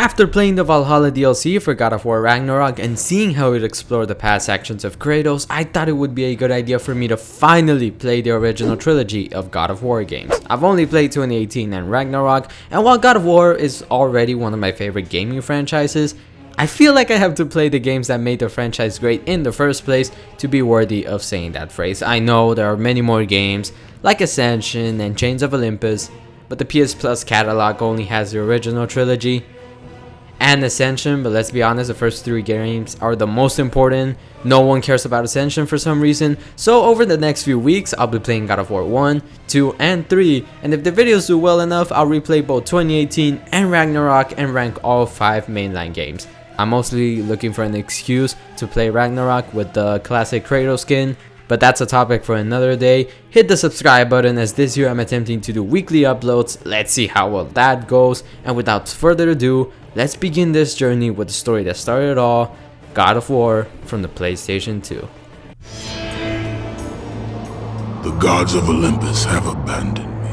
After playing the Valhalla DLC for God of War Ragnarok and seeing how it explored the past actions of Kratos, I thought it would be a good idea for me to finally play the original trilogy of God of War games. I've only played 2018 and Ragnarok, and while God of War is already one of my favorite gaming franchises, I feel like I have to play the games that made the franchise great in the first place to be worthy of saying that phrase. I know there are many more games like Ascension and Chains of Olympus, but the PS Plus catalog only has the original trilogy and Ascension, but let's be honest, the first 3 games are the most important. No one cares about Ascension for some reason, so over the next few weeks, I'll be playing God of War 1, 2, and 3, and if the videos do well enough, I'll replay both 2018 and Ragnarok and rank all 5 mainline games. I'm mostly looking for an excuse to play Ragnarok with the classic Kratos skin, but that's a topic for another day. Hit the subscribe button, as this year I'm attempting to do weekly uploads. Let's see how well that goes, and without further ado, let's begin this journey with the story that started it all, God of War from the PlayStation 2. The gods of Olympus have abandoned me.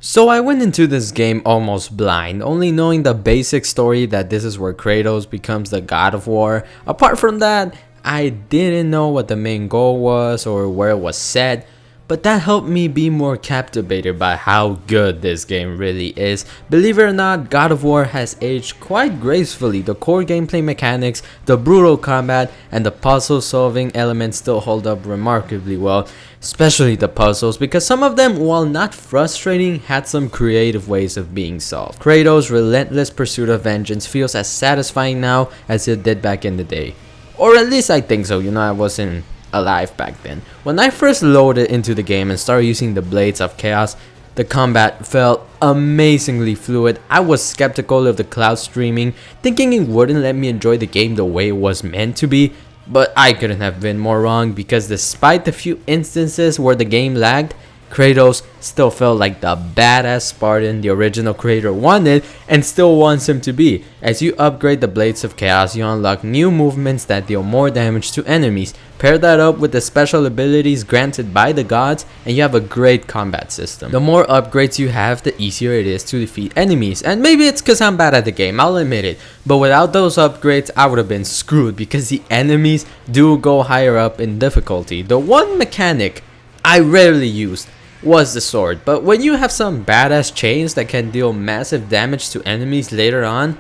So I went into this game almost blind, only knowing the basic story that this is where Kratos becomes the God of War. Apart from that, I didn't know what the main goal was or where it was set, but that helped me be more captivated by how good this game really is. Believe it or not, God of War has aged quite gracefully. The core gameplay mechanics, the brutal combat, and the puzzle solving elements still hold up remarkably well. Especially the puzzles, because some of them, while not frustrating, had some creative ways of being solved. Kratos' relentless pursuit of vengeance feels as satisfying now as it did back in the day. Or at least I think so, I wasn't alive back then. When I first loaded into the game and started using the Blades of Chaos, the combat felt amazingly fluid. I was skeptical of the cloud streaming, thinking it wouldn't let me enjoy the game the way it was meant to be, but I couldn't have been more wrong, because despite the few instances where the game lagged, Kratos still felt like the badass Spartan the original creator wanted and still wants him to be. As you upgrade the Blades of Chaos, you unlock new movements that deal more damage to enemies. Pair that up with the special abilities granted by the gods, and you have a great combat system. The more upgrades you have, the easier it is to defeat enemies. And maybe it's because I'm bad at the game, I'll admit it. But without those upgrades, I would have been screwed, because the enemies do go higher up in difficulty. The one mechanic I rarely used was the sword, but when you have some badass chains that can deal massive damage to enemies later on,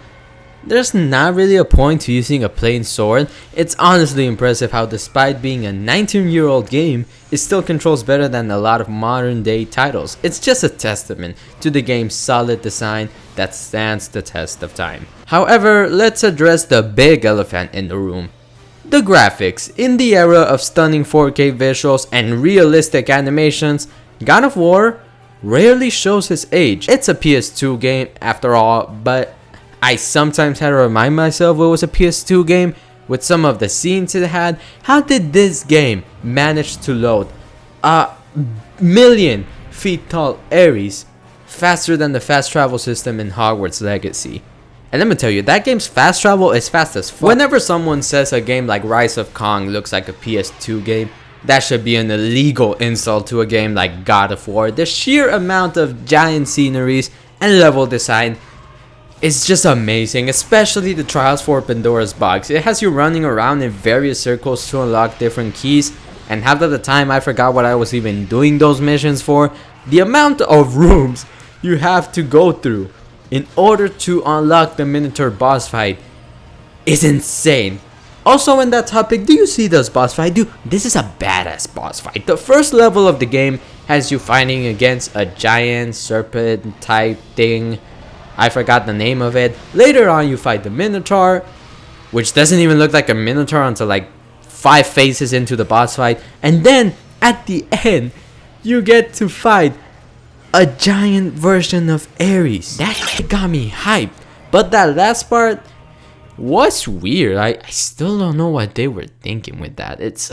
there's not really a point to using a plain sword. It's honestly impressive how, despite being a 19-year-old game, it still controls better than a lot of modern day titles. It's just a testament to the game's solid design that stands the test of time. However, let's address the big elephant in the room: the graphics. In the era of stunning 4K visuals and realistic animations, God of War rarely shows his age. It's a PS2 game after all, but I sometimes had to remind myself it was a PS2 game with some of the scenes it had. How did this game manage to load a million feet tall Ares faster than the fast travel system in Hogwarts Legacy? And let me tell you, that game's fast travel is fast as fuck. Whenever someone says a game like Rise of Kong looks like a PS2 game, that should be an illegal insult to a game like God of War. The sheer amount of giant sceneries and level design is just amazing, especially the Trials for Pandora's Box. It has you running around in various circles to unlock different keys, and half of the time I forgot what I was even doing those missions for. The amount of rooms you have to go through in order to unlock the Minotaur boss fight is insane. Also, in that topic, do you see this boss fight? Dude, this is a badass boss fight. The first level of the game has you fighting against a giant serpent type thing. I forgot the name of it. Later on, you fight the Minotaur, which doesn't even look like a Minotaur until like 5 phases into the boss fight. And then, at the end, you get to fight a giant version of Ares. That got me hyped. But that last part was weird. I still don't know what they were thinking with that. It's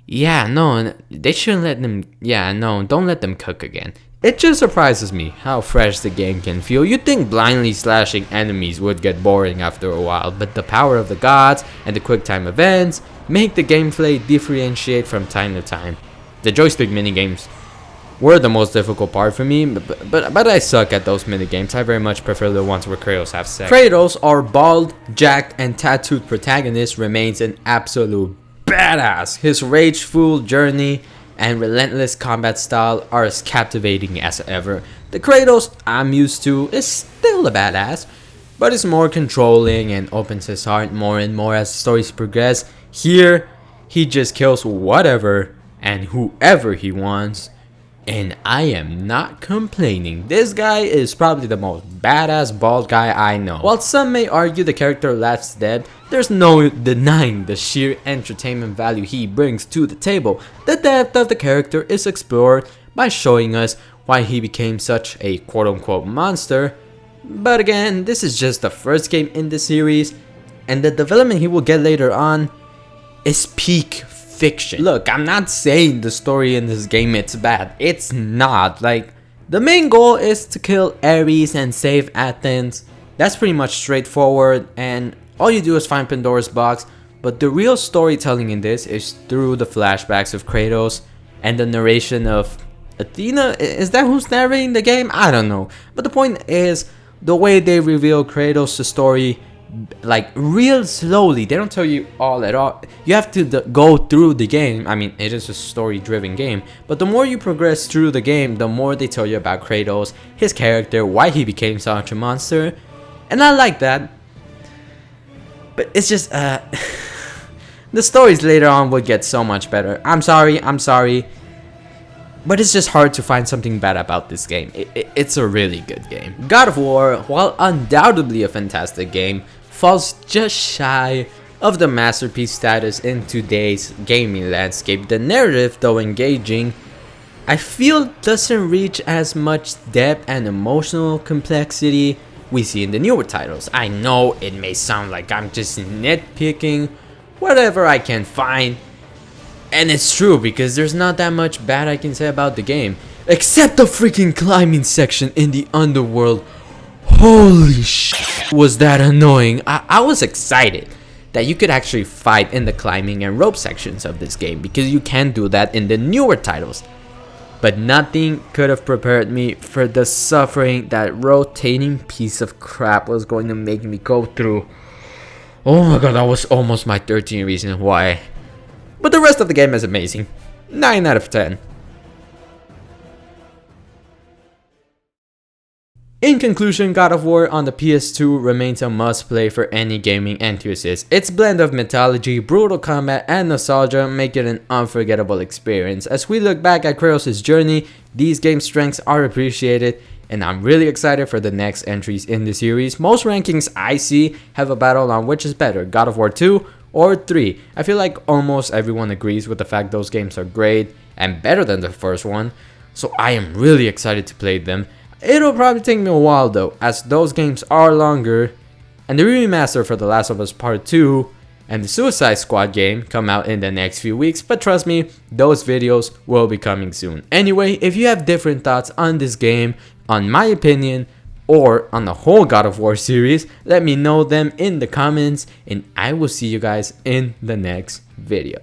yeah, no, they shouldn't let them. Yeah, no, don't let them cook again. It just surprises me how fresh the game can feel. You'd think blindly slashing enemies would get boring after a while, but the power of the gods and the quick time events make the gameplay differentiate from time to time. The joystick minigames were the most difficult part for me, but I suck at those minigames. I very much prefer the ones where Kratos have sex. Kratos, our bald, jacked, and tattooed protagonist, remains an absolute badass. His rage-fueled journey and relentless combat style are as captivating as ever. The Kratos I'm used to is still a badass, but is more controlling and opens his heart more and more as the stories progress. Here, he just kills whatever and whoever he wants, and I am not complaining. This guy is probably the most badass bald guy I know. While some may argue the character lacks depth, there's no denying the sheer entertainment value he brings to the table. The depth of the character is explored by showing us why he became such a quote-unquote monster. But again, this is just the first game in the series, and the development he will get later on is peak fiction. Look, I'm not saying the story in this game it's bad. It's not. Like, the main goal is to kill Ares and save Athens. That's pretty much straightforward, and all you do is find Pandora's box. But the real storytelling in this is through the flashbacks of Kratos and the narration of Athena. Is that who's narrating the game? I don't know. But the point is, the way they reveal Kratos' story, like, real slowly. They don't tell you all at all. You have to go through the game. I mean, it is a story-driven game, but the more you progress through the game, the more they tell you about Kratos, his character, why he became such a monster, and I like that. But it's just, the stories later on would get so much better. I'm sorry, but it's just hard to find something bad about this game. It's a really good game. God of War, while undoubtedly a fantastic game, falls just shy of the masterpiece status in today's gaming landscape. The narrative, though engaging, I feel doesn't reach as much depth and emotional complexity we see in the newer titles. I know it may sound like I'm just nitpicking whatever I can find, and it's true, because there's not that much bad I can say about the game, except the freaking climbing section in the underworld. Holy shit, was that annoying. I was excited that you could actually fight in the climbing and rope sections of this game, because you can do that in the newer titles. But nothing could have prepared me for the suffering that rotating piece of crap was going to make me go through. Oh my god, that was almost my 13 reasons why. But the rest of the game is amazing. 9 out of 10. In conclusion, God of War on the PS2 remains a must-play for any gaming enthusiast. Its blend of mythology, brutal combat, and nostalgia make it an unforgettable experience. As we look back at Kratos' journey, these game strengths are appreciated, and I'm really excited for the next entries in the series. Most rankings I see have a battle on which is better, God of War 2 or 3. I feel like almost everyone agrees with the fact those games are great and better than the first one, so I am really excited to play them. It'll probably take me a while though, as those games are longer, and the remaster for The Last of Us Part 2 and the Suicide Squad game come out in the next few weeks, but trust me, those videos will be coming soon. Anyway, if you have different thoughts on this game, on my opinion, or on the whole God of War series, let me know them in the comments, and I will see you guys in the next video.